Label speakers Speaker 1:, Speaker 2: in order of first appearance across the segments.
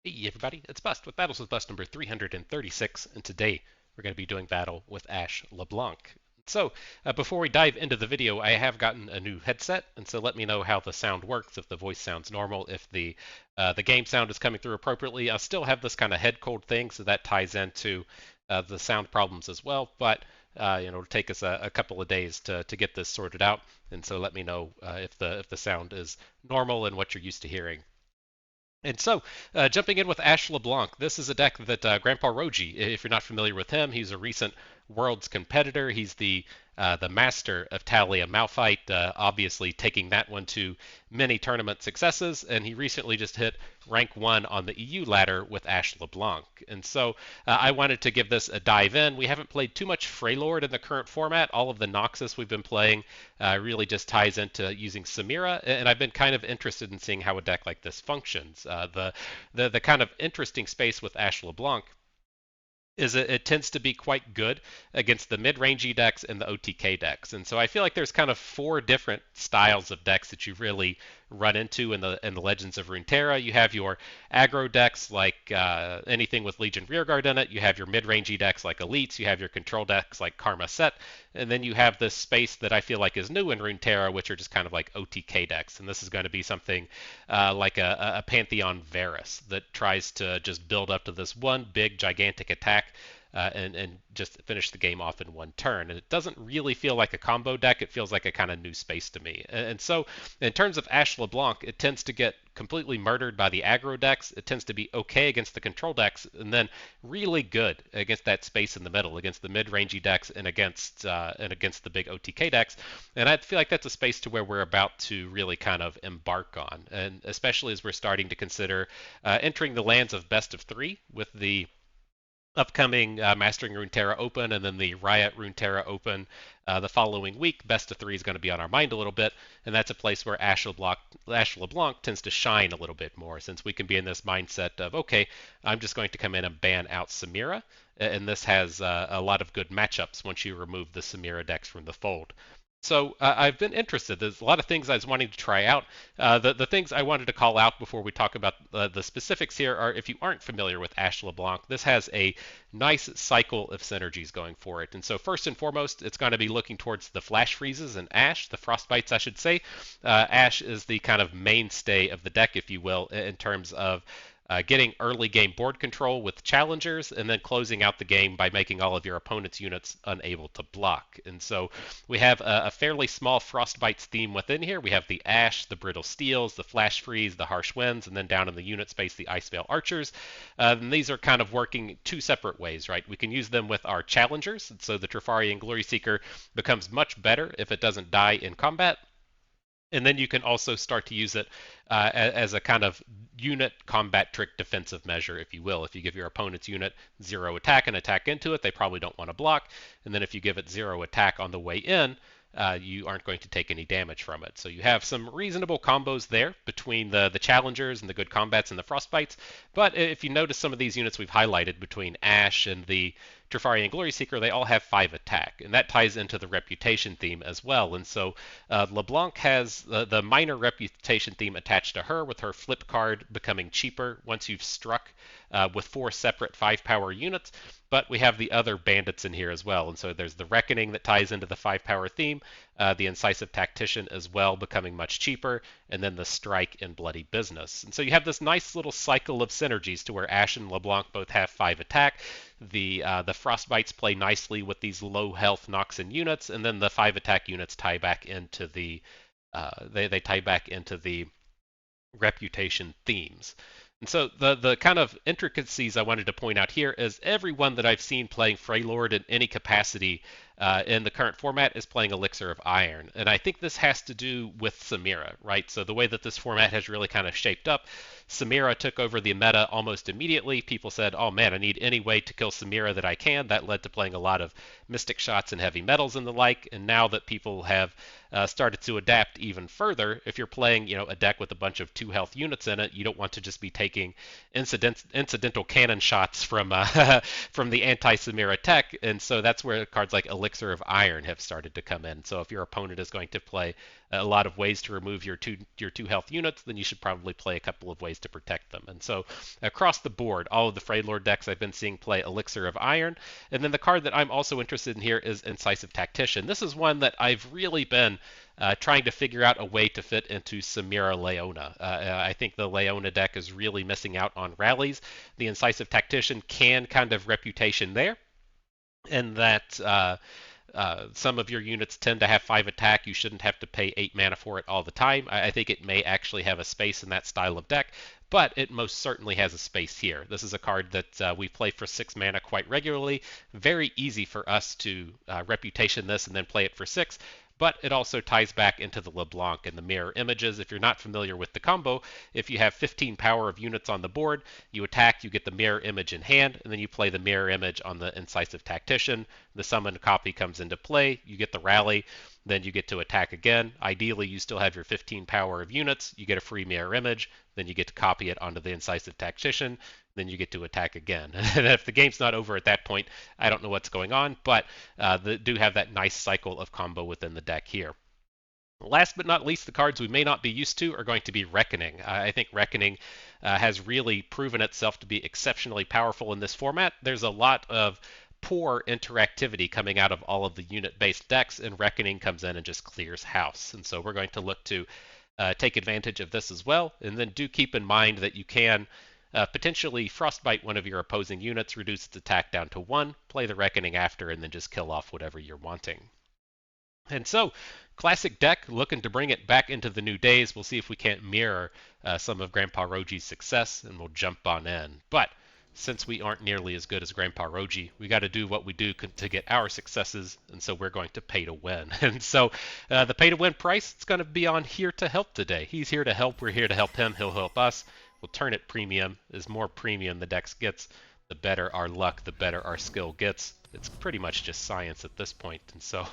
Speaker 1: Hey everybody, it's Bust with Battles with Bust number 336, and today we're going to be doing battle with Ashe LeBlanc. Before we dive into the video, I have gotten a new headset, and so let me know how the sound works, if the voice sounds normal, if the game sound is coming through appropriately. I still have this kind of head cold thing, so that ties into the sound problems as well, but it'll take us a couple of days to get this sorted out, and so let me know if the sound is normal and what you're used to hearing. Jumping in with Ashe LeBlanc, this is a deck that GrandpaRoji, if you're not familiar with him, he's a recent Worlds competitor. He's the master of Taliyah Malphite, obviously taking that one to many tournament successes, and he recently just hit rank 1 on the EU ladder with Ashe LeBlanc. I wanted to give this a dive in. We haven't played too much Freylord in the current format. All of the Noxus we've been playing really just ties into using Samira, and I've been kind of interested in seeing how a deck like this functions. The kind of interesting space with Ashe LeBlanc is it tends to be quite good against the mid-rangey decks and the OTK decks. And so I feel like there's kind of four different styles of decks that you really run into in the Legends of Runeterra. You have your aggro decks like anything with Legion Rearguard in it. You have your mid-rangey decks like Elites. You have your control decks like Karma Set. And then you have this space that I feel like is new in Runeterra, which are just kind of like OTK decks. And this is going to be something like a Pantheon Varus that tries to just build up to this one big gigantic attack and just finish the game off in one turn. And it doesn't really feel like a combo deck. It feels like a kind of new space to me. And so in terms of Ashe LeBlanc, it tends to get completely murdered by the aggro decks. It tends to be okay against the control decks, and then really good against that space in the middle, against the mid-rangey decks and against the big OTK decks. And I feel like that's a space to where we're about to really kind of embark on, and especially as we're starting to consider entering the lands of best of three with the upcoming Mastering Runeterra Open and then the Riot Runeterra Open the following week. Best of three is going to be on our mind a little bit, and that's a place where Ashe LeBlanc tends to shine a little bit more, since we can be in this mindset of, okay, I'm just going to come in and ban out Samira, and this has a lot of good matchups once you remove the Samira decks from the fold. I've been interested. There's a lot of things I was wanting to try out. The things I wanted to call out before we talk about the specifics here are, if you aren't familiar with Ashe LeBlanc, this has a nice cycle of synergies going for it. And so first and foremost, it's going to be looking towards the flash freezes and Ashe, the Frostbites, I should say. Ashe is the kind of mainstay of the deck, if you will, in terms of getting early game board control with challengers, and then closing out the game by making all of your opponent's units unable to block. And so we have a fairly small Frostbites theme within here. We have the Ashe, the Brittle Steels, the Flash Freeze, the Harsh Winds, and then down in the unit space, the Icevale Archers. And these are kind of working two separate ways, right? We can use them with our challengers, and so the Trifarian Glory Seeker becomes much better if it doesn't die in combat. And then you can also start to use it as a kind of unit combat trick defensive measure, if you will. If you give your opponent's unit 0 attack and attack into it, they probably don't want to block. And then if you give it 0 attack on the way in, you aren't going to take any damage from it. So you have some reasonable combos there between the challengers and the good combats and the frostbites. But if you notice some of these units we've highlighted between Ashe and the Trifarian Glory Seeker, they all have 5 attack, and that ties into the reputation theme as well. And so LeBlanc has the minor reputation theme attached to her, with her flip card becoming cheaper once you've struck with 4 separate 5-power units. But we have the other bandits in here as well. And so there's the Reckoning that ties into the 5-power theme, the Incisive Tactician as well becoming much cheaper, and then the Strike and Bloody Business. And so you have this nice little cycle of synergies to where Ashe and LeBlanc both have 5 attack. The Frostbites play nicely with these low health Noxan units, and then the 5 attack units tie back into the they tie back into the reputation themes. And so the kind of intricacies I wanted to point out here is everyone that I've seen playing Freylord in any capacity in the current format is playing Elixir of Iron. And I think this has to do with Samira, right? So the way that this format has really kind of shaped up, Samira took over the meta almost immediately. People said, oh man, I need any way to kill Samira that I can. That led to playing a lot of Mystic Shots and Heavy Metals and the like. And now that people have started to adapt even further, if you're playing, a deck with a bunch of 2 health units in it, you don't want to just be taking incidental cannon shots from from the anti-Samira tech. And so that's where cards like Elixir Elixir of Iron have started to come in. So if your opponent is going to play a lot of ways to remove your two health units, then you should probably play a couple of ways to protect them. And so across the board, all of the Freylord decks I've been seeing play Elixir of Iron. And then the card that I'm also interested in here is Incisive Tactician. This is one that I've really been trying to figure out a way to fit into Samira Leona. I think the Leona deck is really missing out on rallies. The Incisive Tactician can kind of reputation there, and that some of your units tend to have 5 attack. You shouldn't have to pay 8 mana for it all the time. I think it may actually have a space in that style of deck, but it most certainly has a space here. This is a card that we play for 6 mana quite regularly. Very easy for us to reputation this and then play it for 6. But it also ties back into the LeBlanc and the mirror images. If you're not familiar with the combo, if you have 15 power of units on the board, you attack, you get the mirror image in hand, and then you play the mirror image on the Incisive Tactician. The summoned copy comes into play, you get the rally, then you get to attack again. Ideally, you still have your 15 power of units, you get a free mirror image, then you get to copy it onto the Incisive Tactician, then you get to attack again. And if the game's not over at that point, I don't know what's going on, but they do have that nice cycle of combo within the deck here. Last but not least, the cards we may not be used to are going to be Reckoning. I think Reckoning has really proven itself to be exceptionally powerful in this format. There's a lot of poor interactivity coming out of all of the unit-based decks, and Reckoning comes in and just clears house. And so we're going to look to take advantage of this as well. And then do keep in mind that you can potentially Frostbite one of your opposing units, reduce its attack down to 1, play the Reckoning after, and then just kill off whatever you're wanting. And so, classic deck, looking to bring it back into the new days. We'll see if we can't mirror some of GrandpaRoji's success, and we'll jump on in. But since we aren't nearly as good as GrandpaRoji, we got to do what we do to get our successes, and so we're going to pay to win. And so the pay to win price, it's going to be on Here to Help today. He's here to help, we're here to help him, he'll help us. We'll turn it premium. As more premium the deck gets, the better our luck, the better our skill gets. It's pretty much just science at this point, and so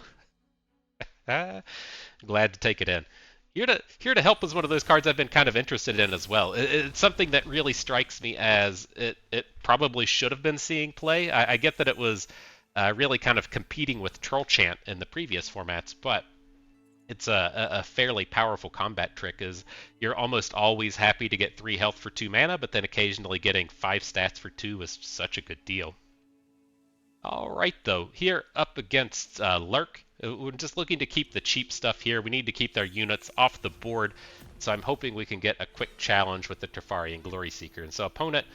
Speaker 1: glad to take it in. Here to Help is one of those cards I've been kind of interested in as well. It's something that really strikes me as it probably should have been seeing play. I get that it was really kind of competing with Troll Chant in the previous formats, but it's a fairly powerful combat trick. Is you're almost always happy to get 3 health for 2 mana, but then occasionally getting 5 stats for 2 is such a good deal. Alright though, here up against Lurk, we're just looking to keep the cheap stuff here. We need to keep their units off the board, so I'm hoping we can get a quick challenge with the Teferi and Glory Seeker. And so opponent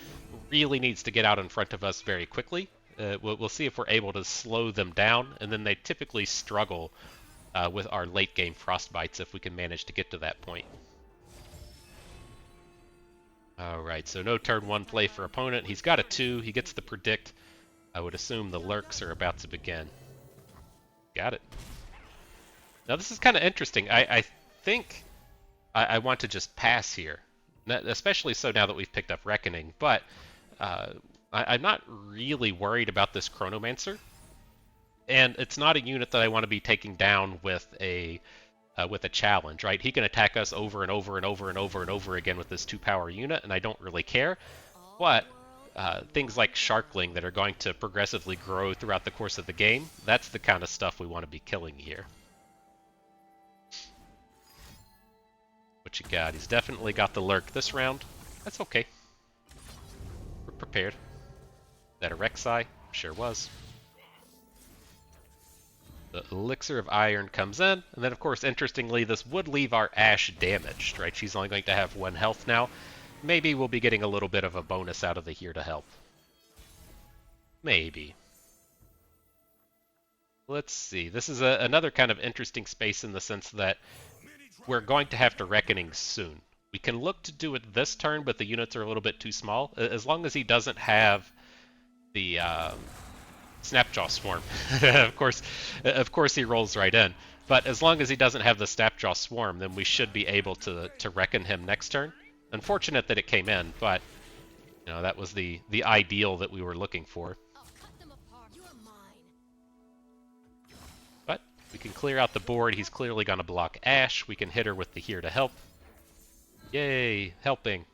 Speaker 1: really needs to get out in front of us very quickly. We'll see if we're able to slow them down, and then they typically struggle with our late game Frostbites if we can manage to get to that point. Alright, so no turn 1 play for opponent. He's got a 2, he gets the predict. I would assume the lurks are about to begin. Got it. Now this is kind of interesting. I think I want to just pass here, especially so now that we've picked up Reckoning, but I'm not really worried about this Chronomancer. And it's not a unit that I want to be taking down with a challenge, right? He can attack us over and over and over and over and over again with this 2-power unit, and I don't really care. But things like Sharkling that are going to progressively grow throughout the course of the game, that's the kind of stuff we want to be killing here. What you got? He's definitely got the Lurk this round. That's okay. We're prepared. Is that a Rek'Sai? Sure was. The Elixir of Iron comes in, and then of course, interestingly, this would leave our Ashe damaged, right? She's only going to have 1 health now. Maybe we'll be getting a little bit of a bonus out of the Here to Help. Maybe. Let's see. This is another kind of interesting space in the sense that we're going to have to Reckoning soon. We can look to do it this turn, but the units are a little bit too small. As long as he doesn't have the Snapjaw Swarm. Of course he rolls right in. But as long as he doesn't have the Snapjaw Swarm, then we should be able to reckon him next turn. Unfortunate that it came in, but you know, that was the ideal that we were looking for. But we can clear out the board. He's clearly going to block Ashe. We can hit her with the Here to Help. Yay, helping.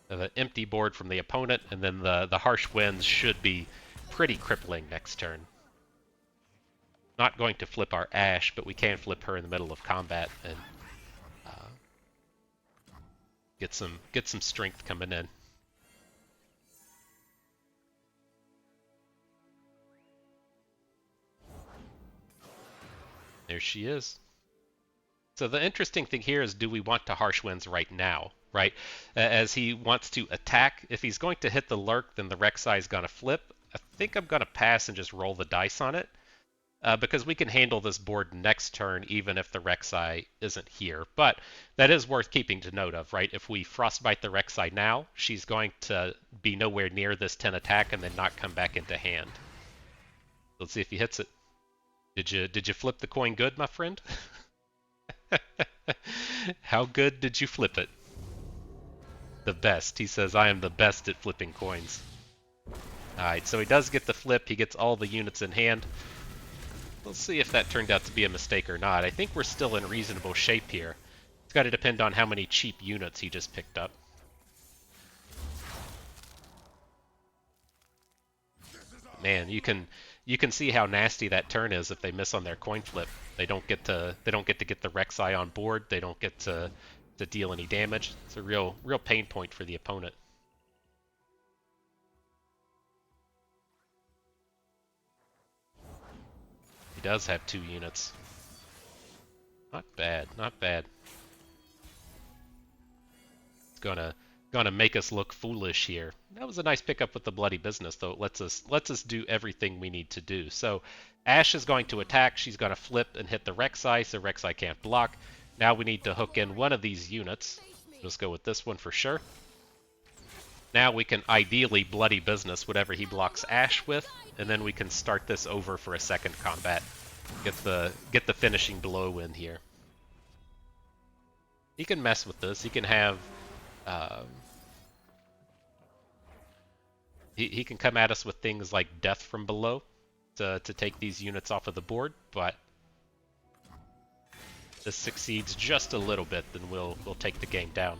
Speaker 1: The empty board from the opponent, and then the Harsh Winds should be pretty crippling next turn. not going to flip our Ashe, but we can flip her in the middle of combat and get some strength coming in. There she is. So the interesting thing here is, do we want to Harsh Winds right now, right? As he wants to attack, if he's going to hit the Lurk, then the Rek'Sai is going to flip. I think I'm going to pass and just roll the dice on it, because we can handle this board next turn even if the Rek'Sai isn't here. But that is worth keeping to note of, right? If we Frostbite the Rek'Sai now, she's going to be nowhere near this 10 attack and then not come back into hand. Let's see if he hits it. Did you flip the coin good, my friend? How good did you flip it? The best. He says, I am the best at flipping coins. Alright, so he does get the flip. He gets all the units in hand. Let's see if that turned out to be a mistake or not. I think we're still in reasonable shape here. It's got to depend on how many cheap units he just picked up. Man, you can see how nasty that turn is if they miss on their coin flip. They don't get to get the Rek'Sai on board. They don't get to deal any damage. It's a real pain point for the opponent. He does have 2 units. Not bad, not bad. It's gonna make us look foolish here. That was a nice pickup with the bloody business, though. It lets us do everything we need to do. So Ashe is going to attack. She's going to flip and hit the Rek'Sai, so Rek'Sai can't block. Now we need to hook in one of these units. Let's go with this one for sure. Now we can ideally bloody business whatever he blocks Ashe with, and then we can start this over for a second combat. Get the finishing blow in here. He can mess with this. He can have he can come at us with things like death from below to take these units off of the board, but if this succeeds just a little bit, then we'll take the game down.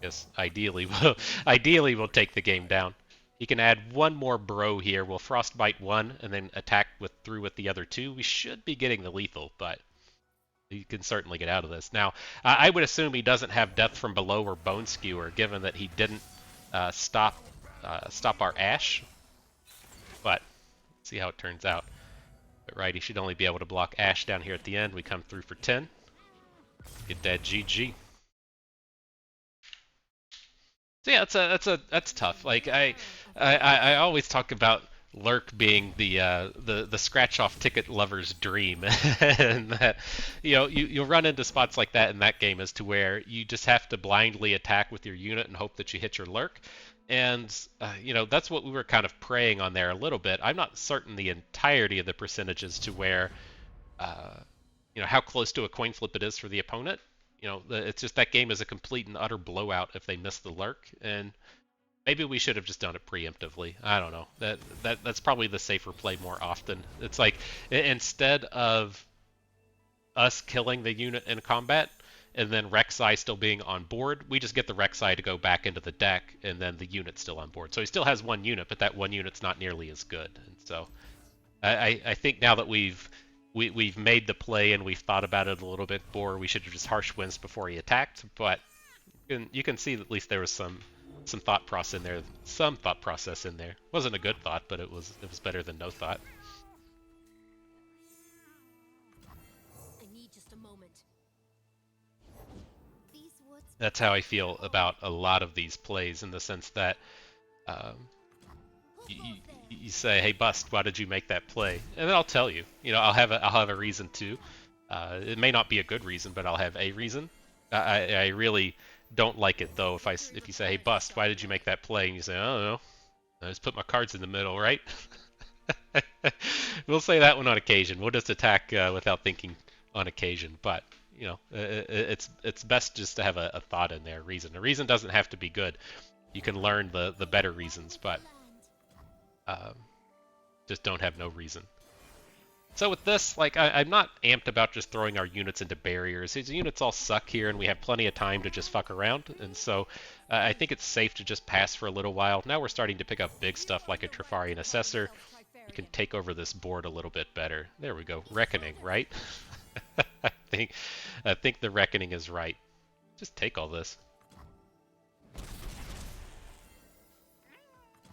Speaker 1: Yes, ideally we'll take the game down. He can add one more bro here. We'll Frostbite one and then attack through with the other 2. We should be getting the lethal, but he can certainly get out of this. Now, I would assume he doesn't have Death from Below or Bone Skewer, given that he didn't stop our Ashe. But let's see how it turns out. But right, he should only be able to block Ashe down here at the end. We come through for 10. Get that GG. So yeah, that's tough. Like I always talk about Lurk being the scratch off ticket lover's dream, and that you'll run into spots like that in that game as to where you just have to blindly attack with your unit and hope that you hit your Lurk, and that's what we were kind of preying on there a little bit. I'm not certain the entirety of the percentages to where how close to a coin flip it is for the opponent. It's just that game is a complete and utter blowout if they miss the Lurk, and maybe we should have just done it preemptively. I don't know. That's probably the safer play more often. It's like, instead of us killing the unit in combat and then Rek'Sai still being on board, we just get the Rek'Sai to go back into the deck and then the unit's still on board. So he still has 1 unit, but that 1 unit's not nearly as good. And so I think now that we've made the play and we've thought about it a little bit more, we should have just Harsh Winds before he attacked. But you can see that at least there was some thought process in there. Some thought process in there. Wasn't a good thought, but it was better than no thought.
Speaker 2: I need just a moment.
Speaker 1: That's how I feel about a lot of these plays, in the sense that you say, "Hey, Bust, why did you make that play?" And then I'll tell you. I'll have a reason too. It may not be a good reason, but I'll have a reason. I really don't like it though if you say, "Hey, Bust, why did you make that play?" and you say, "I don't know, I just put my cards in the middle, right?" We'll say that one on occasion. We'll just attack without thinking on occasion, but it's best just to have a thought in there. A reason doesn't have to be good. You can learn the better reasons, but just don't have no reason. So with this, like, I'm not amped about just throwing our units into barriers. These units all suck here, and we have plenty of time to just fuck around. And so I think it's safe to just pass for a little while. Now we're starting to pick up big stuff like a Trifarian Assessor. We can take over this board a little bit better. There we go. Reckoning, right? I think I think the Reckoning is right. Just take all this.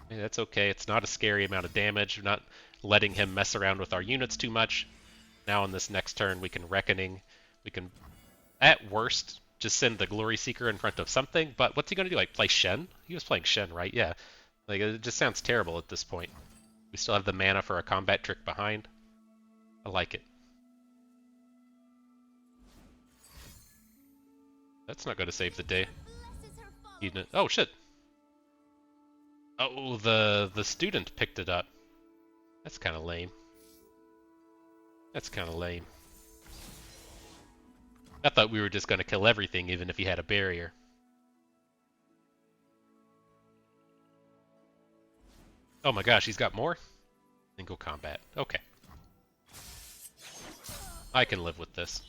Speaker 1: Hey, that's okay. It's not a scary amount of damage. We're not letting him mess around with our units too much. Now on this next turn, we can Reckoning. We can, at worst, just send the Glory Seeker in front of something. But what's he going to do? Like, play Shen? He was playing Shen, right? Yeah. Like, it just sounds terrible at this point. We still have the mana for a combat trick behind. I like it. That's not going to save the day. Oh, shit. Oh, the student picked it up. That's kind of lame. That's kind of lame. I thought we were just going to kill everything, even if he had a barrier. Oh my gosh, he's got more? Single combat. Okay. I can live with this.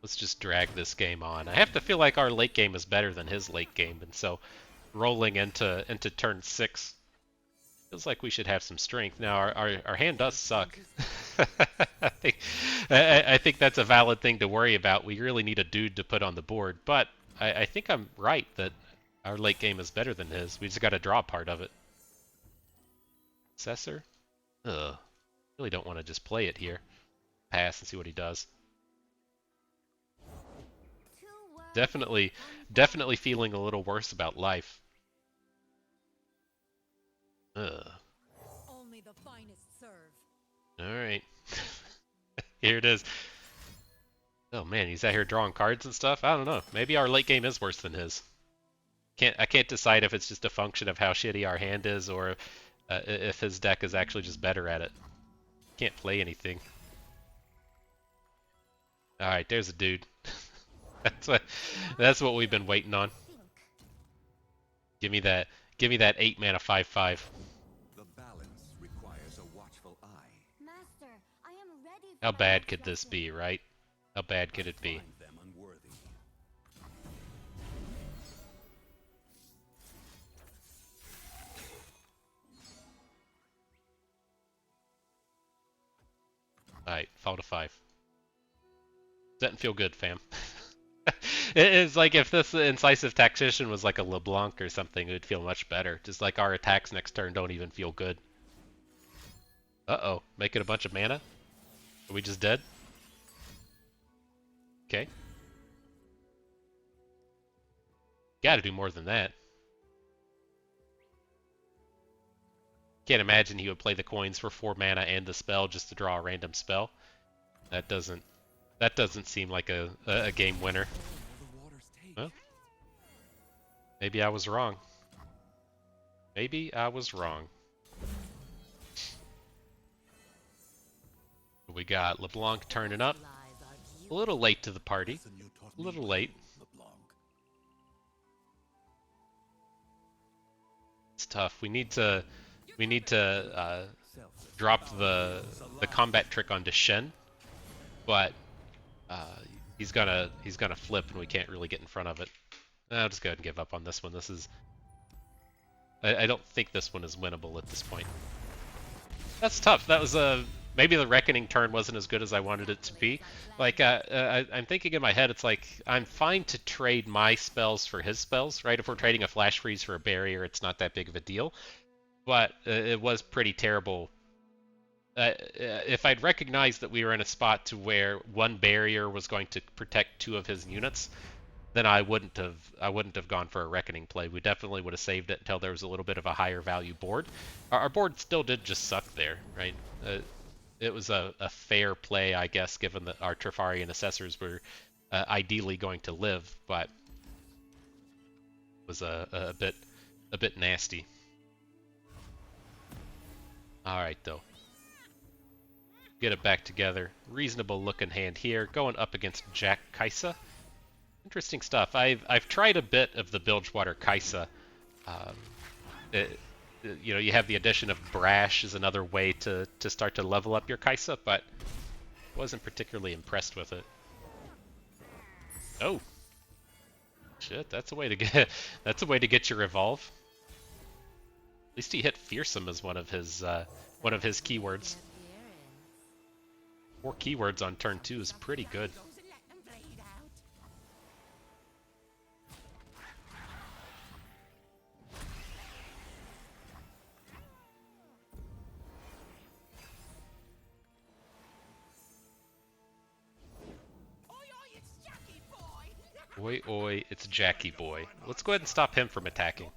Speaker 1: Let's just drag this game on. I have to feel like our late game is better than his late game, and so rolling into turn 6 feels like we should have some strength. Now our hand does suck. I think that's a valid thing to worry about. We really need a dude to put on the board, but I think I'm right that our late game is better than his. We just got to draw part of it. Assessor? Ugh. Really don't want to just play it here. Pass and see what he does. Definitely feeling a little worse about life. Ugh.
Speaker 2: Only the finest serve.
Speaker 1: Alright. Here it is. Oh man, he's out here drawing cards and stuff? I don't know. Maybe our late game is worse than his. I can't decide if it's just a function of how shitty our hand is or if his deck is actually just better at it. Can't play anything. Alright, there's a dude. That's what we've been waiting on. Give me that 8 mana 5/5.
Speaker 3: The balance requires a watchful eye.
Speaker 2: Master, I am ready for
Speaker 1: How
Speaker 2: my
Speaker 1: bad
Speaker 2: next
Speaker 1: could this
Speaker 2: lesson.
Speaker 1: be, right? How bad could it be?
Speaker 3: Find them unworthy.
Speaker 1: Alright, fall to 5. Doesn't feel good, fam. It's like if this Incisive Tactician was like a LeBlanc or something, it would feel much better. Just like our attacks next turn don't even feel good. Uh-oh, making a bunch of mana? Are we just dead? Okay. Gotta do more than that. Can't imagine he would play the coins for 4 mana and the spell just to draw a random spell. That doesn't seem like a game winner. Well, maybe I was wrong. Maybe I was wrong. We got LeBlanc turning up. A little late to the party. A little late. It's tough. We need to drop the combat trick onto Shen, but he's gonna flip, and we can't really get in front of it. I'll just go ahead and give up on this one. This is I don't think this one is winnable at this point. That's tough. That was maybe the Reckoning turn wasn't as good as I wanted it to be. Like I'm thinking in my head, it's like I'm fine to trade my spells for his spells, right? If we're trading a Flash Freeze for a barrier, it's not that big of a deal. But it was pretty terrible. If I'd recognized that we were in a spot to where one barrier was going to protect 2 of his units, then I wouldn't have gone for a Reckoning play. We definitely would have saved it until there was a little bit of a higher value board. Our board still did just suck there, right? It was a fair play, I guess, given that our Trifarian Assessors were ideally going to live, but it was a bit nasty. All right, though. Get it back together. Reasonable looking hand here, going up against Jack Kaisa. Interesting stuff. I've tried a bit of the Bilgewater Kaisa. It, you know, you have the addition of Brash as another way to start to level up your Kaisa, but wasn't particularly impressed with it. Oh, shit! That's a way to get that's a way to get your evolve. At least he hit fearsome as one of his keywords. 4 keywords on turn 2 is pretty good. Oi oi, it's Jackie Boy. Let's go ahead and stop him from attacking.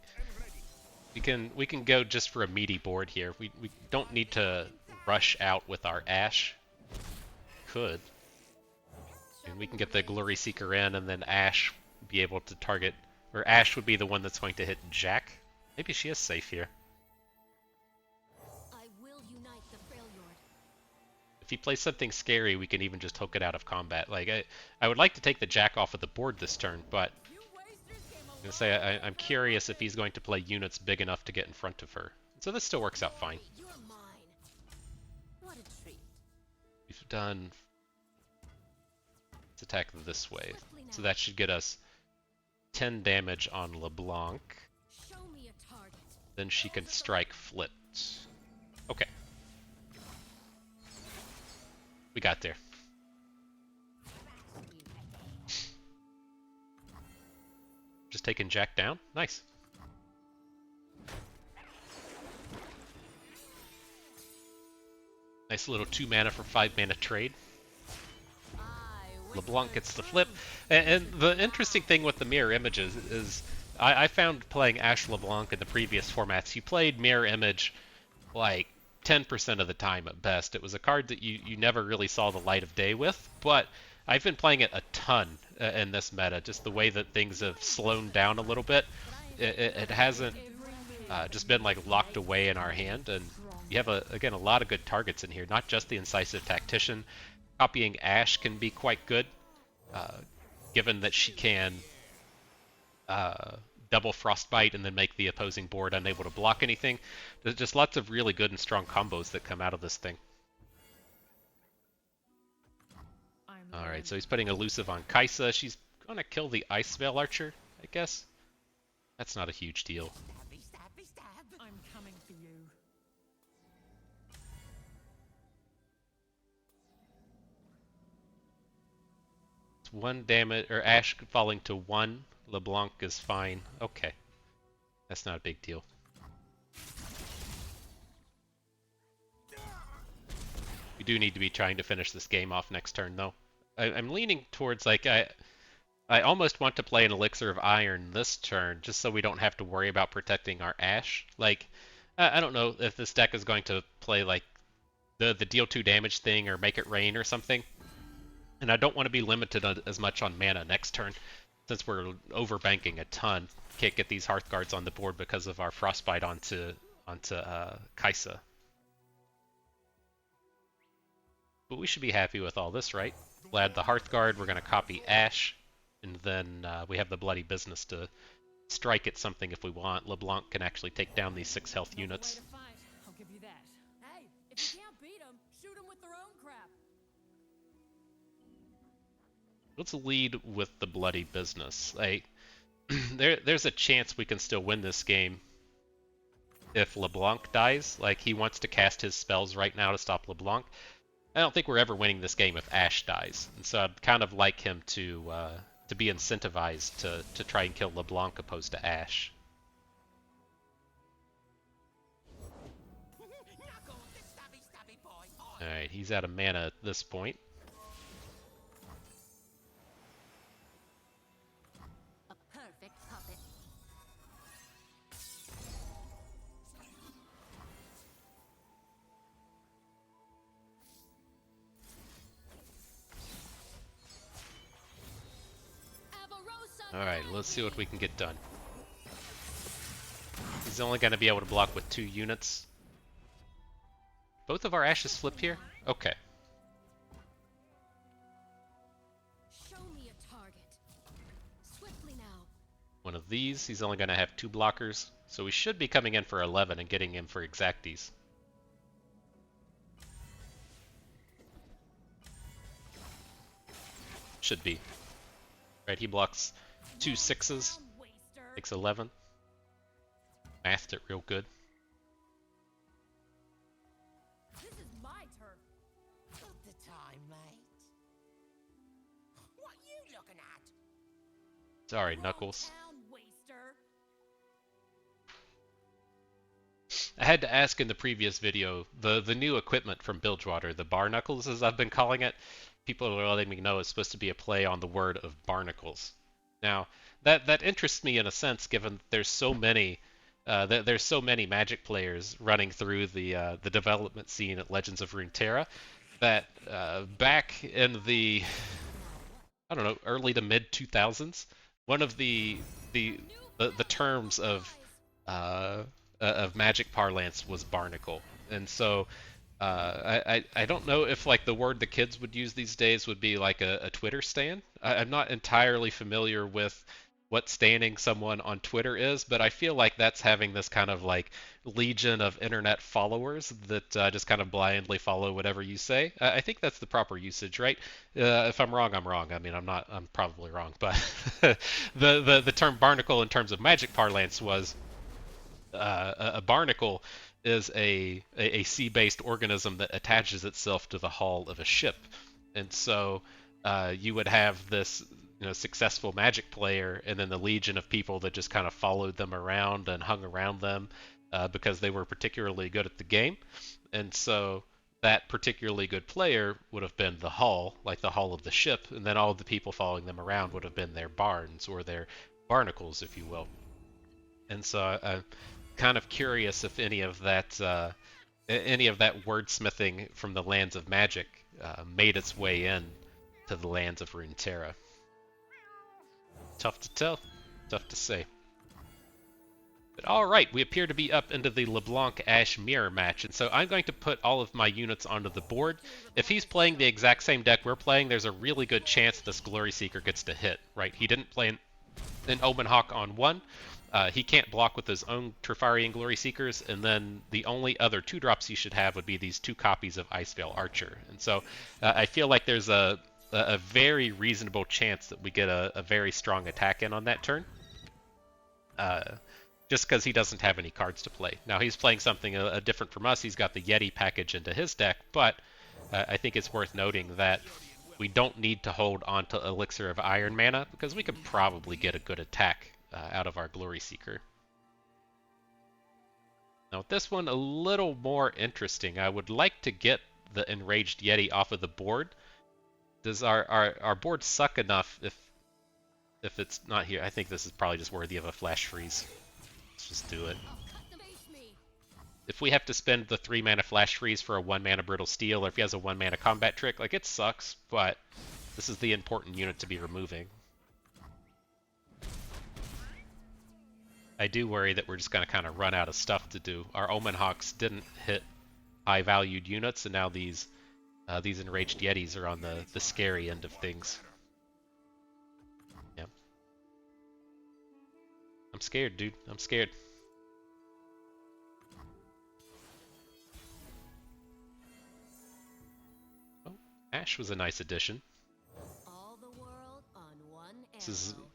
Speaker 1: We can go just for a meaty board here. We don't need to rush out with our Ashe. Could. And we can get the Glory Seeker in, and then Ashe be able to target, or Ashe would be the one that's going to hit Jack. Maybe she is safe here.
Speaker 2: I will unite the Freljord.
Speaker 1: If he plays something scary, we can even just hook it out of combat. Like I would like to take the Jack off of the board this turn, but I'm gonna say I'm curious if he's going to play units big enough to get in front of her. So this still works out fine.
Speaker 2: You're mine. What a treat.
Speaker 1: We've done. Let's attack this way. So that should get us 10 damage on LeBlanc.
Speaker 2: Show me a target.
Speaker 1: Then she can strike flipped. Okay. We got there. Just taking Jack down. Nice. Nice little 2 mana for 5 mana trade. LeBlanc gets the flip. And the interesting thing with the mirror images is I found playing Ashe LeBlanc in the previous formats, you played mirror image like 10% of the time at best. It was a card that you never really saw the light of day with, but I've been playing it a ton in this meta. Just the way that things have slowed down a little bit. It hasn't just been like locked away in our hand, and you have again a lot of good targets in here, not just the Incisive Tactician. Copying Ashe can be quite good, given that she can double Frostbite and then make the opposing board unable to block anything. There's just lots of really good and strong combos that come out of this thing. Alright, so he's putting Elusive on Kaisa. She's gonna kill the Icevale Archer, I guess. That's not a huge deal.
Speaker 2: I'm coming for you.
Speaker 1: It's 1 damage, or Ashe falling to 1. LeBlanc is fine. Okay. That's not a big deal. We do need to be trying to finish this game off next turn, though. I'm leaning towards, like, I almost want to play an Elixir of Iron this turn, just so we don't have to worry about protecting our Ashe. Like, I don't know if this deck is going to play, like, the deal 2 damage thing or make it rain or something. And I don't want to be limited as much on mana next turn, since we're overbanking a ton. Can't get these Hearthguards on the board because of our Frostbite onto Kaisa. But we should be happy with all this, right? We'll add the Hearthguard, we're going to copy Ashe, and then we have the bloody business to strike at something if we want. LeBlanc can actually take down these 6 health units.
Speaker 2: I'll give you that. Hey, if you can't beat them, shoot them with their own crap.
Speaker 1: Let's lead with the bloody business. There's a chance we can still win this game if LeBlanc dies. Like, he wants to cast his spells right now to stop LeBlanc. I don't think we're ever winning this game if Ashe dies, and so I'd kind of like him to be incentivized to try and kill LeBlanc opposed to Ashe. Alright, he's out of mana at this point.
Speaker 2: A perfect puppet.
Speaker 1: Alright, let's see what we can get done. He's only going to be able to block with 2 units. Both of our Ashes flip here? Okay.
Speaker 2: Show me a target. Swiftly now.
Speaker 1: One of these, he's only going to have 2 blockers. So we should be coming in for 11 and getting him for exacties. Should be. Right, he blocks 2 6s, takes 11. Mathed it real good.
Speaker 2: This is my turn.
Speaker 4: Got the time, mate. What you looking at?
Speaker 1: Sorry, Knuckles. I had to ask in the previous video, the new equipment from Bilgewater, the Barnacles as I've been calling it, people are letting me know it's supposed to be a play on the word of barnacles. Now, that interests me in a sense, given there's so many there's so many Magic players running through the development scene at Legends of Runeterra that back in the I don't know, early to mid 2000s, one of the terms of Magic parlance was barnacle, and so I don't know if like the word the kids would use these days would be like a Twitter stan. I'm not entirely familiar with what standing someone on Twitter is, but I feel like that's having this kind of like legion of internet followers that just kind of blindly follow whatever you say. I think that's the proper usage, right? If I'm wrong, I'm wrong. I mean, I'm not. I'm probably wrong, but the term barnacle in terms of Magic parlance was a barnacle is a sea-based organism that attaches itself to the hull of a ship, and so you would have this successful Magic player, and then the legion of people that just kind of followed them around and hung around them because they were particularly good at the game, and so that particularly good player would have been the hull, like the hull of the ship, and then all of the people following them around would have been their barns or their barnacles, if you will. And so I'm kind of curious if any of that wordsmithing from the lands of Magic made its way in to the lands of Runeterra. Tough to tell, tough to say. But alright, we appear to be up into the LeBlanc Ashe mirror match, and so I'm going to put all of my units onto the board. If he's playing the exact same deck we're playing, there's a really good chance this Glory Seeker gets to hit, right? He didn't play an Omen Hawk on one. He can't block with his own Trifarian Glory Seekers, and then the only other 2-drops you should have would be these 2 copies of Icevale Archer. And so I feel like there's a very reasonable chance that we get a very strong attack in on that turn. Just because he doesn't have any cards to play. Now he's playing something different from us. He's got the Yeti package into his deck, but I think it's worth noting that we don't need to hold on to Elixir of Iron Mana because we could probably get a good attack out of our Glory Seeker. Now with this one a little more interesting. I would like to get the Enraged Yeti off of the board. Does our board suck enough if it's not here? I think this is probably just worthy of a flash freeze. Let's just do it. If we have to spend the 3 mana flash freeze for a 1 mana Brittle Steel, or if he has a 1 mana combat trick, like it sucks, but this is the important unit to be removing. I do worry that we're just going to kind of run out of stuff to do. Our Omen Hawks didn't hit high-valued units, and now these Enraged Yetis are on the scary end of things. Yeah. I'm scared, dude. I'm scared. Oh, Ashe was a nice addition.
Speaker 2: All the world on one
Speaker 1: This is
Speaker 2: arrow.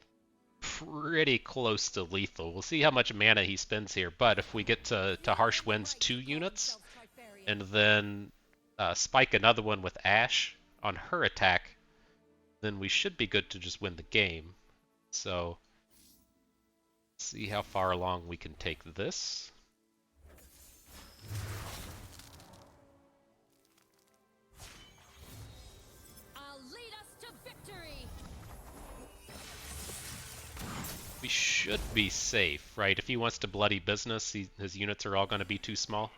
Speaker 1: pretty close to lethal. We'll see how much mana he spends here, but if we get to Harsh Winds 2 units, and then spike another one with Ashe on her attack, then we should be good to just win the game. So, see how far along we can take this.
Speaker 2: I'll lead us to victory.
Speaker 1: We should be safe, right? If he wants to bloody business, his units are all going to be too small.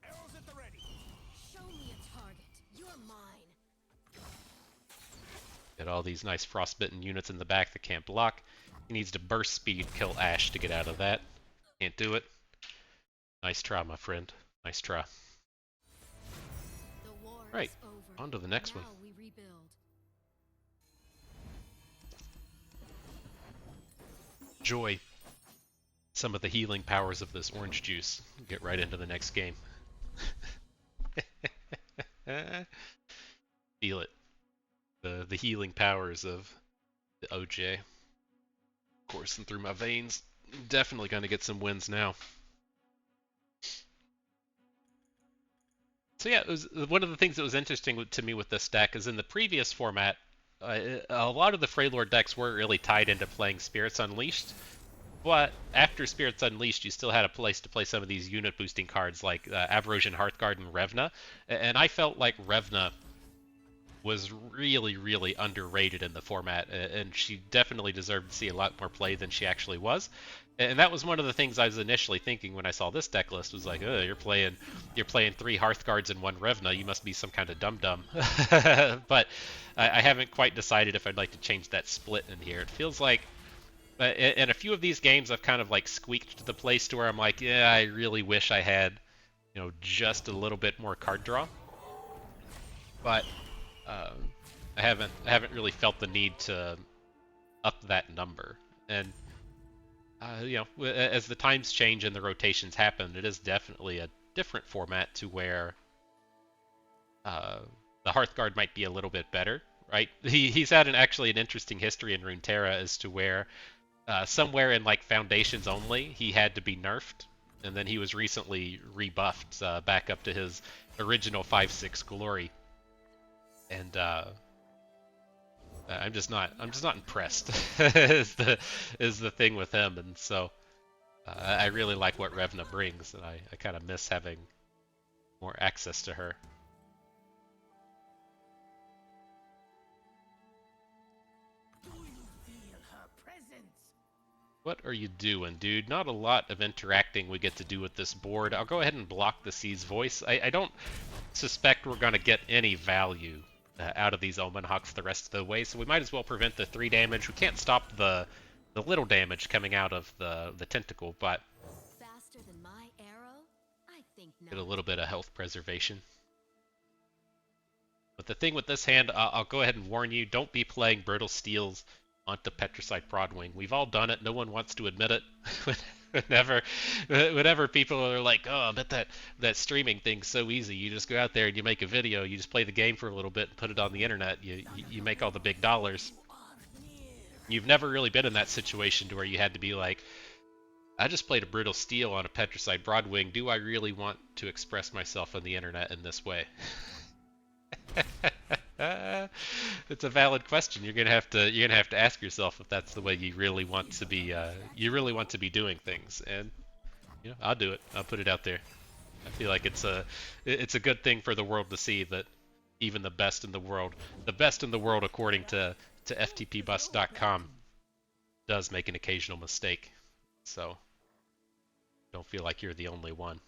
Speaker 3: Arrows at the ready.
Speaker 2: Show me a target. You're mine.
Speaker 1: Get all these nice frostbitten units in the back that can't block. He needs to burst speed, kill Ashe to get out of that. Can't do it. Nice try, my friend. Nice try.
Speaker 2: The war is
Speaker 1: Right,
Speaker 2: over.
Speaker 1: on to the next one.
Speaker 2: Now we rebuild.
Speaker 1: Joy. some of the healing powers of this orange juice. Get right into the next game. Feel it. The healing powers of the OJ coursing through my veins. Definitely going to get some wins now. So yeah, it was one of the things that was interesting to me with this deck is in the previous format, a lot of the Freylord decks were really tied into playing Spirits Unleashed. But after Spirits Unleashed, you still had a place to play some of these unit boosting cards like Avarosian Hearthguard and Revna. And I felt like Revna was really, really underrated in the format, and she definitely deserved to see a lot more play than she actually was. And that was one of the things I was initially thinking when I saw this deck list was like, oh, you're playing 3 Hearthguards and 1 Revna. You must be some kind of dum-dum. But I haven't quite decided if I'd like to change that split in here. It feels like in a few of these games I've kind of like squeaked to the place to where I'm like, yeah, I really wish I had, just a little bit more card draw. But I haven't really felt the need to up that number. And as the times change and the rotations happen, it is definitely a different format to where the Hearthguard might be a little bit better, right? He's had actually an interesting history in Runeterra as to where somewhere in like Foundations only he had to be nerfed, and then he was recently rebuffed back up to his original 5/6 glory. And I'm just not impressed is the thing with him, and so I really like what Revna brings, and I kind of miss having more access to her.
Speaker 4: Do you feel her presence?
Speaker 1: What are you doing, dude? Not a lot of interacting we get to do with this board. I'll go ahead and block the Sea's voice. I don't suspect we're going to get any value out of these Omen Hawks the rest of the way, so we might as well prevent the 3 damage. We can't stop the little damage coming out of the tentacle, but
Speaker 2: Faster than my arrow? I think not.
Speaker 1: get a little bit of health preservation. But the thing with this hand, I'll go ahead and warn you, don't be playing Brittle Steels onto Petricite Broadwing. We've all done it. No one wants to admit it. Whenever people are like, oh, I bet that streaming thing's so easy. You just go out there and you make a video. You just play the game for a little bit and put it on the internet. You make all the big dollars. You've never really been in that situation to where you had to be like, I just played a Brittle Steel on a Petricite Broadwing. Do I really want to express myself on the internet in this way? It's a valid question. You're gonna have to ask yourself if that's the way you really want to be doing things. And I'll do it. I'll put it out there. I feel like it's a good thing for the world to see that even the best in the world according to ftpbus.com does make an occasional mistake. So don't feel like you're the only one.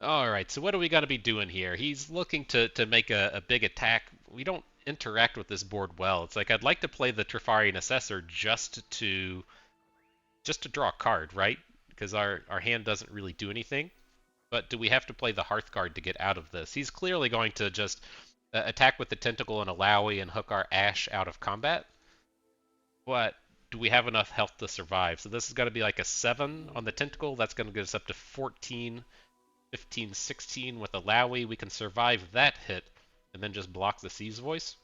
Speaker 1: Alright, so what are we going to be doing here? He's looking to make a big attack. We don't interact with this board well. It's like I'd like to play the Trifarian Assessor just to draw a card, right? Because our hand doesn't really do anything. But do we have to play the Hearthguard to get out of this? He's clearly going to just attack with the Tentacle and Alawi and hook our Ashe out of combat. But do we have enough health to survive? So this is going to be like a 7 on the Tentacle. That's going to get us up to 14, 15, 16 with Alawi. We can survive that hit and then just block the Sea's Voice.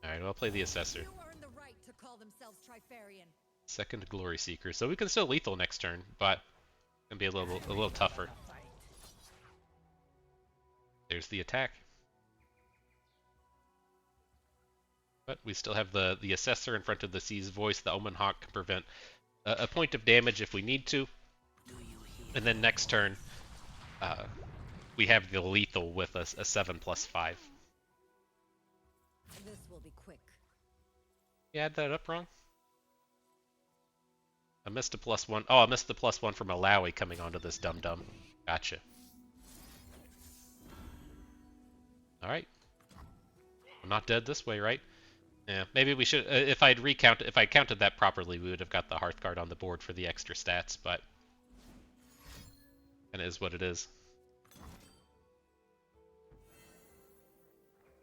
Speaker 1: Alright, I'll play the Assessor.
Speaker 2: You earn the right to call themselves Trifarian.
Speaker 1: Second Glory Seeker. So we can still lethal next turn, but it's going to be a little tougher. There's the attack. But we still have the Assessor in front of the Sea's Voice. The Omen Hawk can prevent a point of damage if we need to. And then next turn, we have the lethal with a 7+5.
Speaker 2: This will be quick.
Speaker 1: You add that up wrong? I missed a +1. Oh, I missed the +1 from Alawi coming onto this dum-dum. Gotcha. Alright. I'm not dead this way, right? Yeah, maybe we should, if I counted that properly, we would have got the Hearthguard on the board for the extra stats, but it is what it is.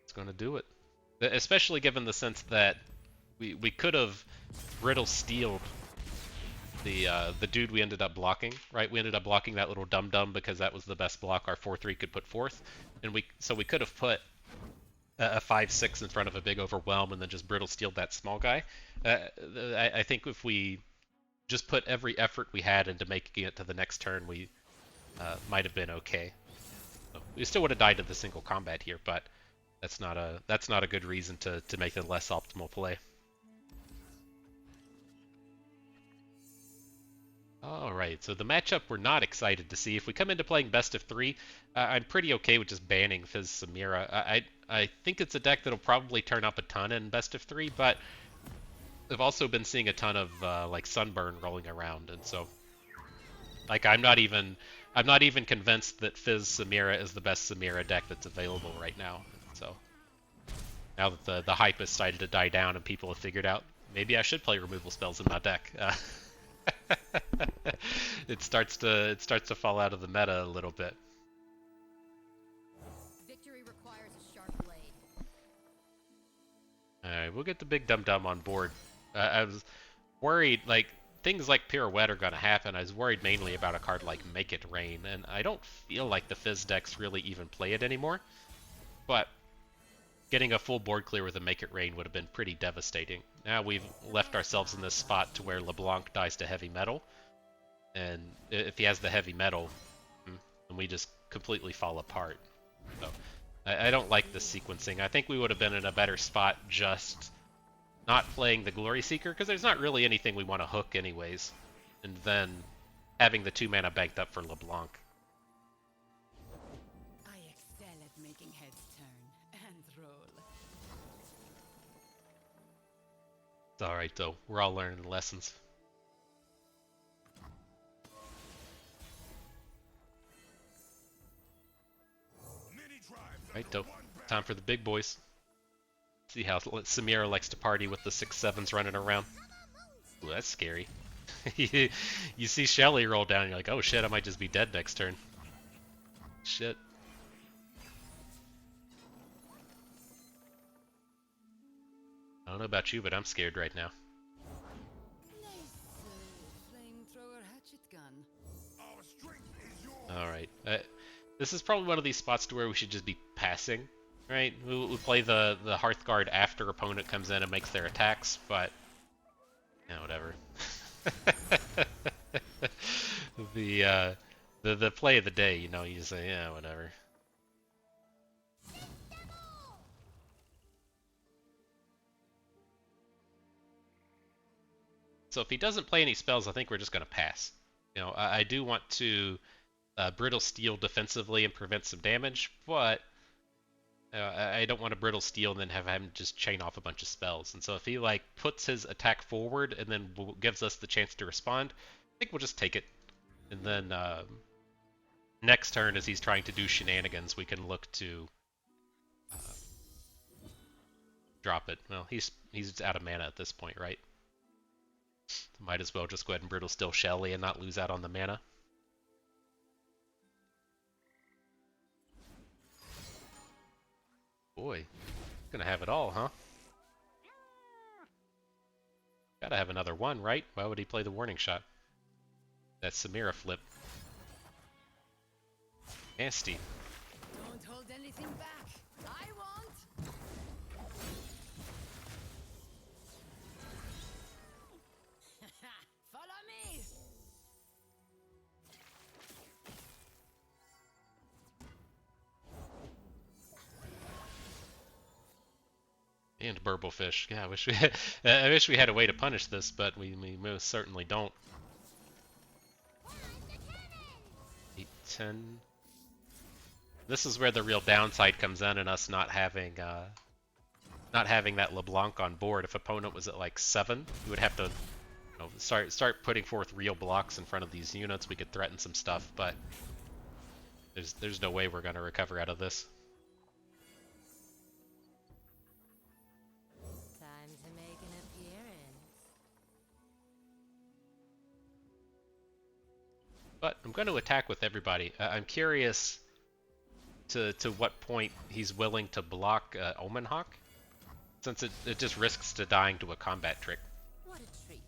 Speaker 1: Let's going to do it. Especially given the sense that we could have Brittle Steeled the dude we ended up blocking, right? We ended up blocking that little dum dum because that was the best block our 4/3 could put forth, and we could have put a 5/6 in front of a big overwhelm and then just Brittle Steeled that small guy. I think if we just put every effort we had into making it to the next turn, we might have been okay. So we still would have died to the single combat here, but that's not a good reason to make a less optimal play. Alright, so the matchup we're not excited to see. If we come into playing best of 3, I'm pretty okay with just banning Fizz Samira. I think it's a deck that'll probably turn up a ton in best of 3, but I've also been seeing a ton of like Sunburn rolling around, and so like I'm not even convinced that Fizz Samira is the best Samira deck that's available right now. So now that the hype has started to die down and people have figured out maybe I should play removal spells in my deck. It starts to fall out of the meta a little bit.
Speaker 2: Victory requires a sharp blade.
Speaker 1: Alright, we'll get the big dum-dum on board. I was worried, like, things like Pirouette are going to happen. I was worried mainly about a card like Make It Rain, and I don't feel like the Fizz decks really even play it anymore. But getting a full board clear with a Make It Rain would have been pretty devastating. Now we've left ourselves in this spot to where LeBlanc dies to heavy metal, and if he has the heavy metal, then we just completely fall apart. So I don't like this sequencing. I think we would have been in a better spot just not playing the Glory Seeker, because there's not really anything we want to hook anyways, and then having the 2 mana banked up for LeBlanc.
Speaker 4: I excel at making heads turn and roll.
Speaker 1: It's alright though, we're all learning the lessons. Right though, time for the big boys. See how Samira likes to party with the 6/7s running around. Ooh, that's scary. You see Shelly roll down and you're like, oh shit, I might just be dead next turn. Shit. I don't know about you, but I'm scared right now.
Speaker 4: Nice flamethrower hatchet gun.
Speaker 3: Our strength is yours.
Speaker 1: Alright. This is probably one of these spots to where we should just be passing. Right? We'll play the Hearthguard after opponent comes in and makes their attacks, but yeah, whatever. The play of the day, you know, you say, yeah, whatever. So if he doesn't play any spells, I think we're just going to pass. You know, I do want to Brittle Steel defensively and prevent some damage, but I don't want to Brittle Steel and then have him just chain off a bunch of spells. And so if he like puts his attack forward and then gives us the chance to respond, I think we'll just take it. And then next turn, as he's trying to do shenanigans, we can look to drop it. Well, he's out of mana at this point, right? Might as well just go ahead and Brittle Steel Shelly and not lose out on the mana. Boy, gonna have it all, huh? Gotta have another one, right? Why would he play the warning shot? That Samira flip. Nasty.
Speaker 4: Don't hold anything back. I won't. Follow me.
Speaker 1: And Burblefish. Yeah, I wish we had a way to punish this, but we most certainly don't. 8, 10. This is where the real downside comes in, and us not having that LeBlanc on board. If opponent was at like 7, we would have to, you know, start putting forth real blocks in front of these units. We could threaten some stuff, but there's no way we're gonna recover out of this.
Speaker 2: Time to make an appearance.
Speaker 1: But I'm going to attack with everybody. I'm curious to what point he's willing to block Omen Hawk, since it just risks to dying to a combat trick.
Speaker 2: What a treat.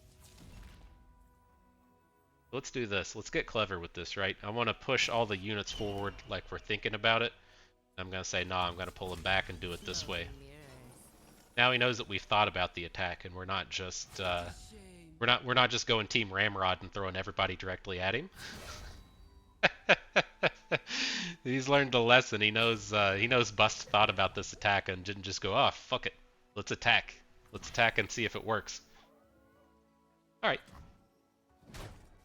Speaker 1: Let's do this. Let's get clever with this, right? I want to push all the units forward like we're thinking about it. I'm going to say, nah, I'm going to pull them back and do it this way. Now he knows that we've thought about the attack and we're not just we're not just going Team Ramrod and throwing everybody directly at him. He's learned a lesson. He knows Bust thought about this attack and didn't just go, oh, fuck it. Let's attack. Let's attack and see if it works. All right.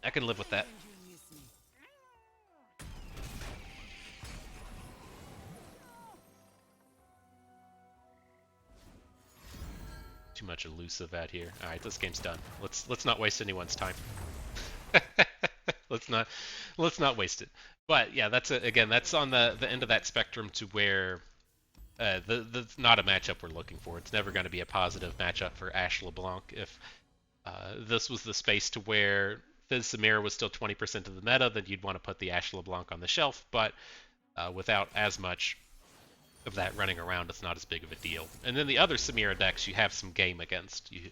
Speaker 1: I can live with that. Too much elusive out here. All right, this game's done. Let's not waste anyone's time. let's not waste it. But yeah, again, that's on the end of that spectrum to where that's not a matchup we're looking for. It's never going to be a positive matchup for Ashe LeBlanc. If this was the space to where Fizz Samira was still 20% of the meta, then you'd want to put the Ashe LeBlanc on the shelf. But without as much of that running around, it's not as big of a deal. And then the other Samira decks you have some game against. You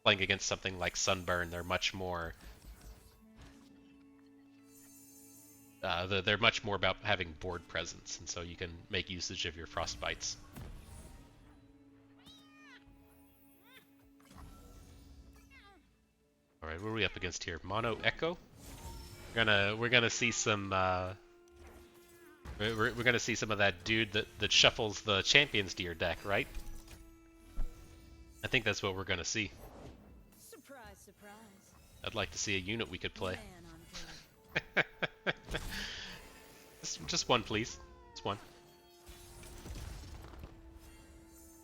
Speaker 1: playing against something like Sunburn, they're much more they're much more about having board presence, and so you can make usage of your Frostbites. All right, what are we up against here? Mono Echo. We're gonna see some. We're gonna see some of that dude that shuffles the Champions to your deck, right? I think that's what we're gonna see.
Speaker 2: Surprise, surprise.
Speaker 1: I'd like to see a unit we could play.
Speaker 2: Man on good.
Speaker 1: Just one, please. Just one.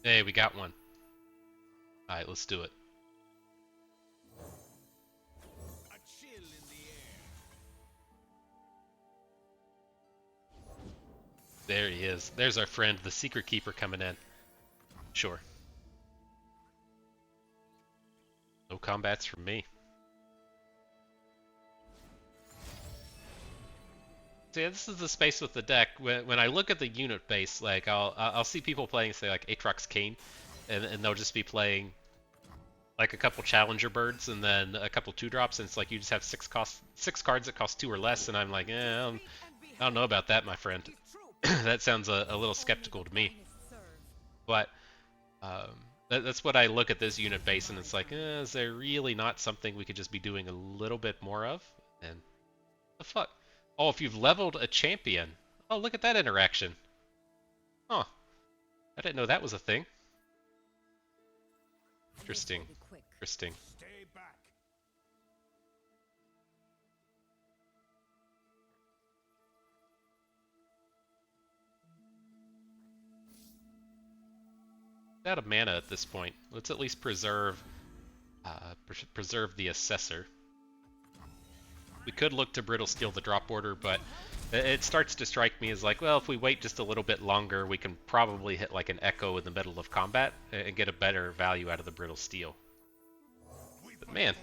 Speaker 1: Hey, we got one. Alright, let's do it.
Speaker 3: A chill in the air.
Speaker 1: There he is. There's our friend, the Secret Keeper, coming in. Sure. No combats from me. So yeah, this is the space with the deck. When I look at the unit base, like I'll see people playing, say, like Aatrox Kane, and they'll just be playing like a couple Challenger Birds and then a couple 2-drops, and it's like you just have six cards that cost 2 or less, and I'm like, I don't know about that, my friend. That sounds a little skeptical to me. But that's what I look at this unit base, and it's like, is there really not something we could just be doing a little bit more of? And the fuck? Oh, if you've leveled a champion. Oh, look at that interaction. Huh. I didn't know that was a thing. Interesting. Interesting.
Speaker 3: Stay back.
Speaker 1: Out of mana at this point. Let's at least preserve the Assessor. We could look to Brittle Steel the drop order, but it starts to strike me as like, well, if we wait just a little bit longer, we can probably hit like an Echo in the middle of combat and get a better value out of the Brittle Steel. But man,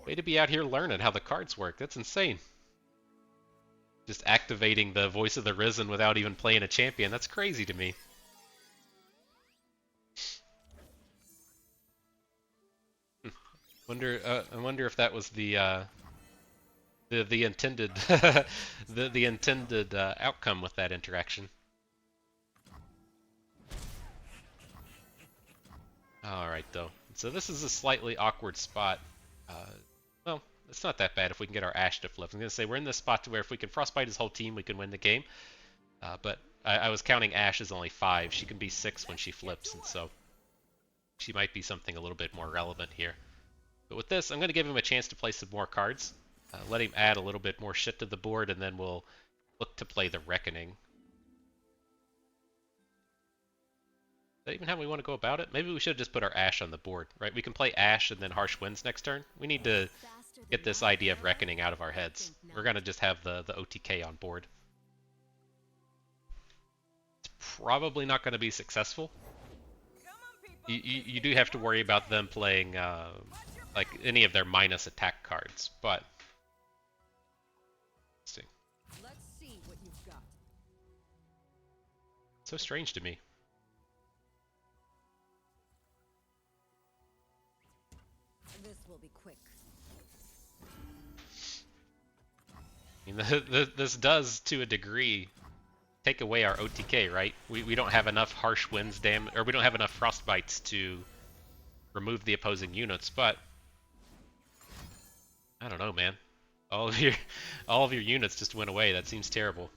Speaker 1: way to be out here learning how the cards work. That's insane. Just activating the Voice of the Risen without even playing a champion. That's crazy to me. I wonder if that was the intended the intended outcome with that interaction. All right, though. So this is a slightly awkward spot. Well, it's not that bad if we can get our Ashe to flip. I'm gonna say we're in this spot to where if we can Frostbite his whole team, we can win the game. But I was counting Ashe as only 5. She can be 6 when she flips, and so she might be something a little bit more relevant here. But with this, I'm going to give him a chance to play some more cards. Let him add a little bit more shit to the board, and then we'll look to play the Reckoning. Is that even how we want to go about it? Maybe we should just put our Ashe on the board, right? We can play Ashe and then Harsh Winds next turn. We need to get this idea of Reckoning out of our heads. We're going to just have the OTK on board. It's probably not going to be successful. You do have to worry about them playing like any of their minus attack cards, but
Speaker 2: Let's see what you've got.
Speaker 1: So strange to me.
Speaker 2: This will be quick.
Speaker 1: I mean, this does, to a degree, take away our OTK, right? We don't have enough harsh winds damage, or we don't have enough frostbites to remove the opposing units, but I don't know, man. All of your units just went away. That seems terrible.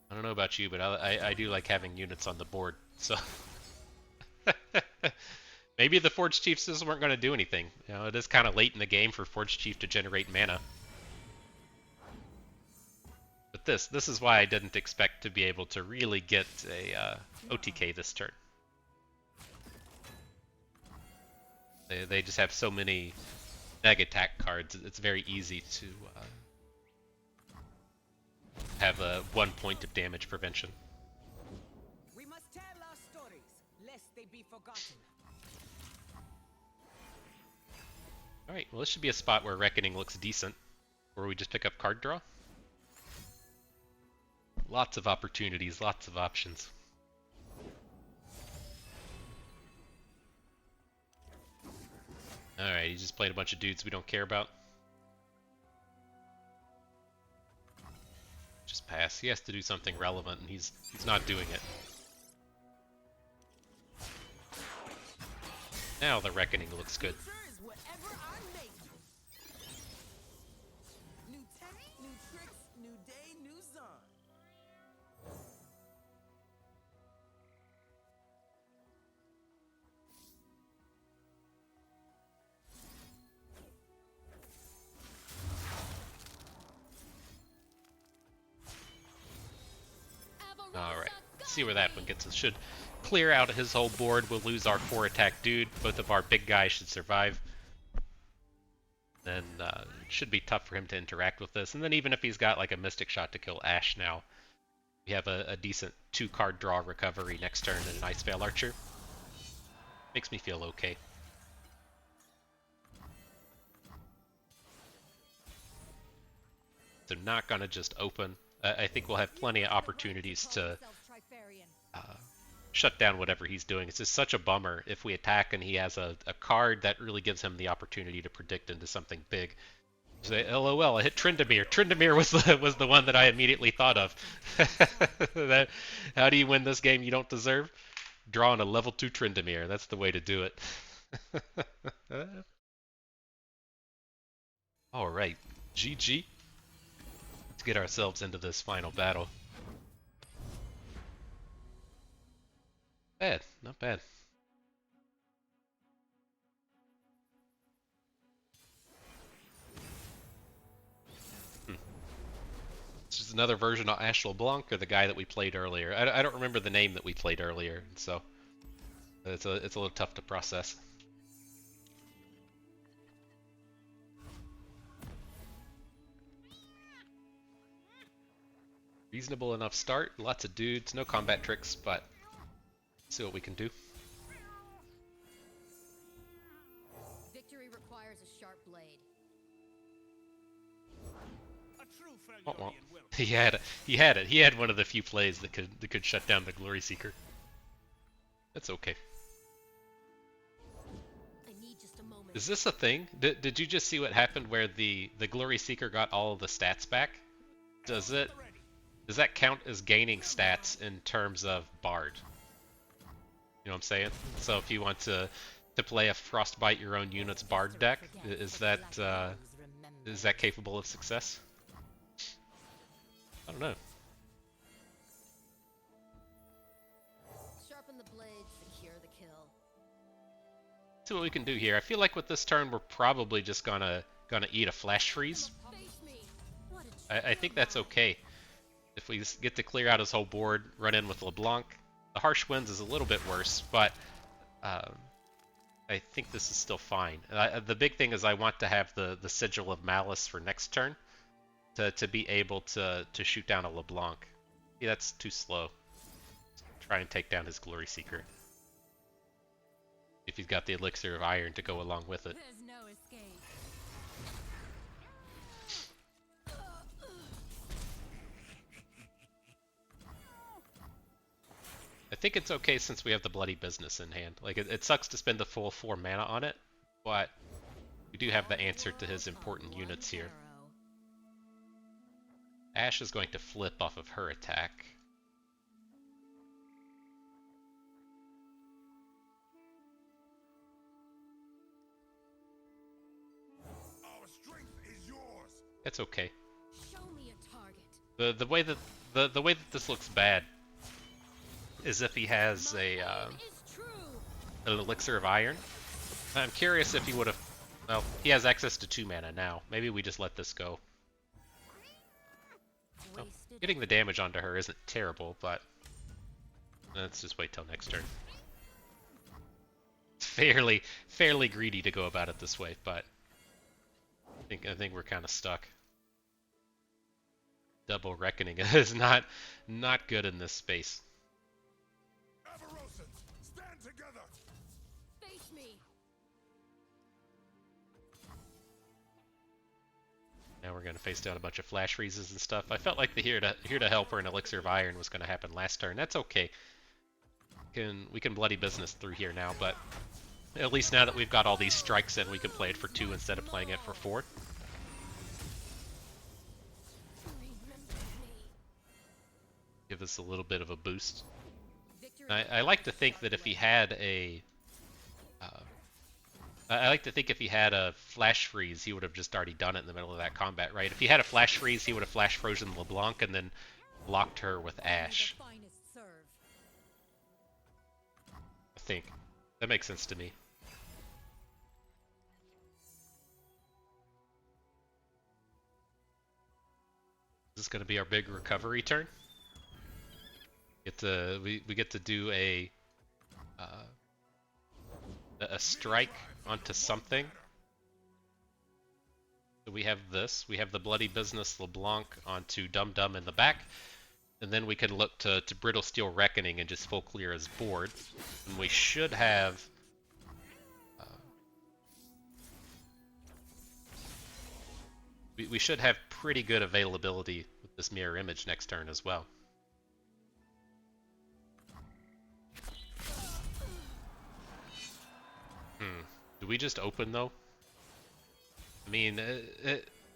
Speaker 1: I don't know about you, but I do like having units on the board. So maybe the Forge Chiefs just weren't going to do anything. You know, it is kind of late in the game for Forge Chief to generate mana. But this is why I didn't expect to be able to really get a OTK this turn. They just have so many mega attack cards. It's very easy to have a 1 point of damage prevention.
Speaker 4: We must tell our stories, lest they be forgotten.
Speaker 1: Alright, well this should be a spot where Reckoning looks decent. Where we just pick up card draw. Lots of opportunities, lots of options. Alright, he just played a bunch of dudes we don't care about. Just pass. He has to do something relevant, and he's not doing it. Now the Reckoning looks good.
Speaker 4: Future is whatever I make it. New tech, new tricks, new day, new sun.
Speaker 1: Alright, see where that one gets us. Should clear out his whole board. We'll lose our 4 attack dude. Both of our big guys should survive. Then it should be tough for him to interact with this. And then even if he's got like a Mystic Shot to kill Ashe now, we have a decent 2-card draw recovery next turn and an Icevale Archer. Makes me feel okay. So not gonna just open. I think we'll have plenty of opportunities to shut down whatever he's doing. It's just such a bummer if we attack and he has a card that really gives him the opportunity to predict into something big. Say, LOL, I hit Tryndamere. Tryndamere was the one that I immediately thought of. How do you win this game you don't deserve? Drawing a level 2 Tryndamere. That's the way to do it. Alright, GG. Let's get ourselves into this final battle. Bad, not bad. It's just another version of Ashe LeBlanc, or the guy that we played earlier. I don't remember the name that we played earlier, so it's a little tough to process. Reasonable enough start, lots of dudes, no combat tricks, but see what we can do.
Speaker 2: Victory requires a sharp blade.
Speaker 4: A true
Speaker 1: Well,
Speaker 4: Freljordian will.
Speaker 1: he had it. He had one of the few plays that could shut down the Glory Seeker. That's okay.
Speaker 2: I need just a moment.
Speaker 1: Is this a thing? Did you just see what happened where the Glory Seeker got all of the stats back? Does that count as gaining stats in terms of Bard? You know what I'm saying? So if you want to play a Frostbite your own unit's Bard deck, is that capable of success? I don't know.
Speaker 2: Sharpen the blade, secure the kill.
Speaker 1: See what we can do here. I feel like with this turn we're probably just gonna eat a flash freeze.
Speaker 2: Face me. What a
Speaker 1: I think that's okay. If we just get to clear out his whole board, run in with LeBlanc. The Harsh Winds is a little bit worse, but I think this is still fine. The big thing is I want to have the Sigil of Malice for next turn to be able to shoot down a LeBlanc. Yeah, that's too slow. Try and take down his Glory Seeker. if he's got the elixir of iron to go along with it.
Speaker 2: There's no escape.
Speaker 1: I think it's okay since we have the bloody business in hand. Like, it sucks to spend the full 4 mana on it, but we do have the answer to his important units here. Ashe is going to flip off of her attack.
Speaker 3: Our strength is yours.
Speaker 1: It's okay.
Speaker 2: Show me a target.
Speaker 1: The way that the way that this looks bad is if he has a
Speaker 2: It's true.
Speaker 1: an elixir of iron. I'm curious if he would have. Well, he has access to 2 mana now. Maybe we just let this go. Oh,
Speaker 2: Wasted.
Speaker 1: getting the damage onto her isn't terrible, but let's just wait till next turn. It's fairly greedy to go about it this way, but I think we're kind of stuck. Double Reckoning is not good in this space.
Speaker 3: Avarosans, stand together.
Speaker 2: Face me.
Speaker 1: Now we're going to face down a bunch of flash freezes and stuff. I felt like the here to help or an elixir of iron was going to happen last turn. That's okay. We can bloody business through here now, but at least now that we've got all these strikes in, we can play it for 2 instead of playing it for 4.
Speaker 2: Remember me.
Speaker 1: Give us a little bit of a boost.
Speaker 2: Victory.
Speaker 1: I like to think that if he had a I like to think if he had a flash freeze, he would have just already done it in the middle of that combat, right? If he had a flash freeze, he would have flash frozen LeBlanc and then locked her with Ashe.
Speaker 2: The finest serve.
Speaker 1: I think that makes sense to me. Is this going to be our big recovery turn? We get to do a strike onto something. So we have this. We have the bloody business LeBlanc onto Dum Dum in the back, and then we can look to Brittle Steel Reckoning and just full clear his board. And we should have. We should have pretty good availability with this mirror image next turn as well. Do we just open though? I mean,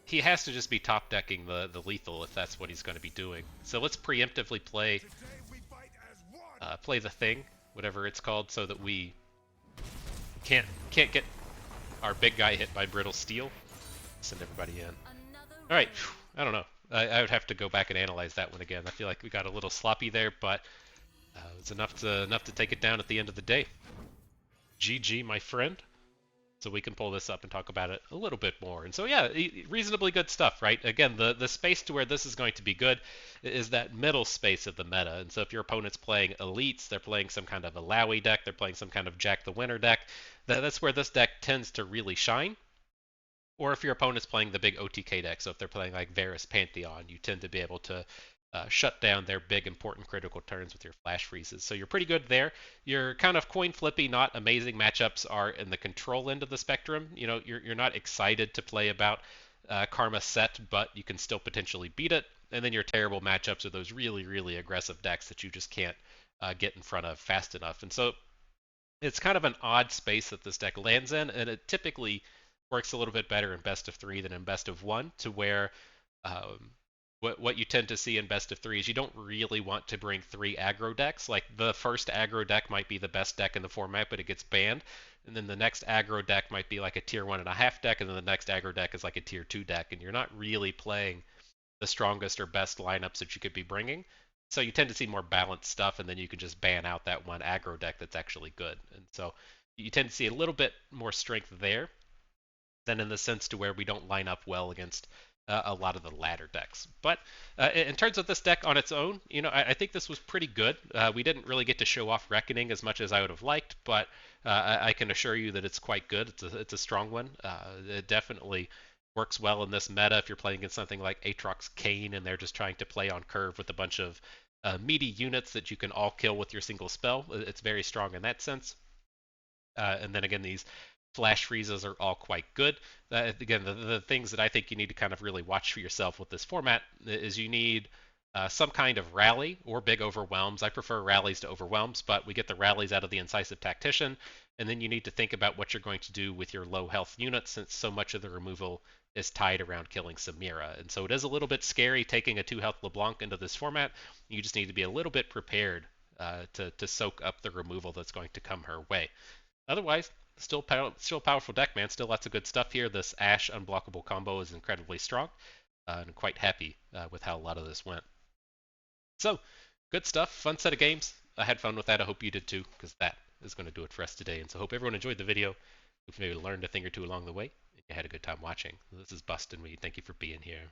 Speaker 1: he has to just be top decking the lethal if that's what he's going to be doing. So let's preemptively play
Speaker 3: Today we fight as one.
Speaker 1: play the thing, whatever it's called, so that we can't get our big guy hit by Brittle Steel. Send everybody in.
Speaker 2: Another
Speaker 1: All right,
Speaker 2: round.
Speaker 1: I don't know. I would have to go back and analyze that one again. I feel like we got a little sloppy there, but it's enough to take it down at the end of the day. GG, my friend. So we can pull this up and talk about it a little bit more. And so yeah, reasonably good stuff, right? Again, the space to where this is going to be good is that middle space of the meta. And so if your opponent's playing elites, they're playing some kind of a Lowy deck, they're playing some kind of Jack the Winner deck, that's where this deck tends to really shine. Or if your opponent's playing the big OTK deck, so if they're playing like Varus Pantheon, you tend to be able to shut down their big important critical turns with your flash freezes. So you're pretty good there. Your kind of coin flippy, not amazing matchups are in the control end of the spectrum. You know, you're not excited to play about Karma Set, but you can still potentially beat it. And then your terrible matchups are those really aggressive decks that you just can't get in front of fast enough. And so it's kind of an odd space that this deck lands in, and it typically works a little bit better in best of 3 than in best of 1, to where what you tend to see in best of 3 is you don't really want to bring 3 aggro decks. Like the first aggro deck might be the best deck in the format, but it gets banned. And then the next aggro deck might be like a tier 1.5 deck, and then the next aggro deck is like a tier 2 deck, and you're not really playing the strongest or best lineups that you could be bringing. So you tend to see more balanced stuff, and then you can just ban out that one aggro deck that's actually good. And so you tend to see a little bit more strength there than in the sense to where we don't line up well against a lot of the ladder decks. But in terms of this deck on its own, you know, I think this was pretty good. We didn't really get to show off Reckoning as much as I would have liked, but I can assure you that it's quite good. It's a strong one. It definitely works well in this meta if you're playing against something like Aatrox Kane and they're just trying to play on curve with a bunch of meaty units that you can all kill with your single spell. It's very strong in that sense. And then again, these flash freezes are all quite good. Again, the things that I think you need to kind of really watch for yourself with this format is you need some kind of rally or big overwhelms. I prefer rallies to overwhelms, but we get the rallies out of the Incisive Tactician, and then you need to think about what you're going to do with your low health units, since so much of the removal is tied around killing Samira. And so it is a little bit scary taking a 2 health LeBlanc into this format. You just need to be a little bit prepared to soak up the removal that's going to come her way. Otherwise, still a powerful deck, man. Still lots of good stuff here. This Ashe unblockable combo is incredibly strong, and I'm quite happy with how a lot of this went. So, good stuff. Fun set of games. I had fun with that. I hope you did too, because that is going to do it for us today. And so, hope everyone enjoyed the video. Hope you maybe learned a thing or two along the way, and you had a good time watching. This is Bustin' Reed. Thank you for being here.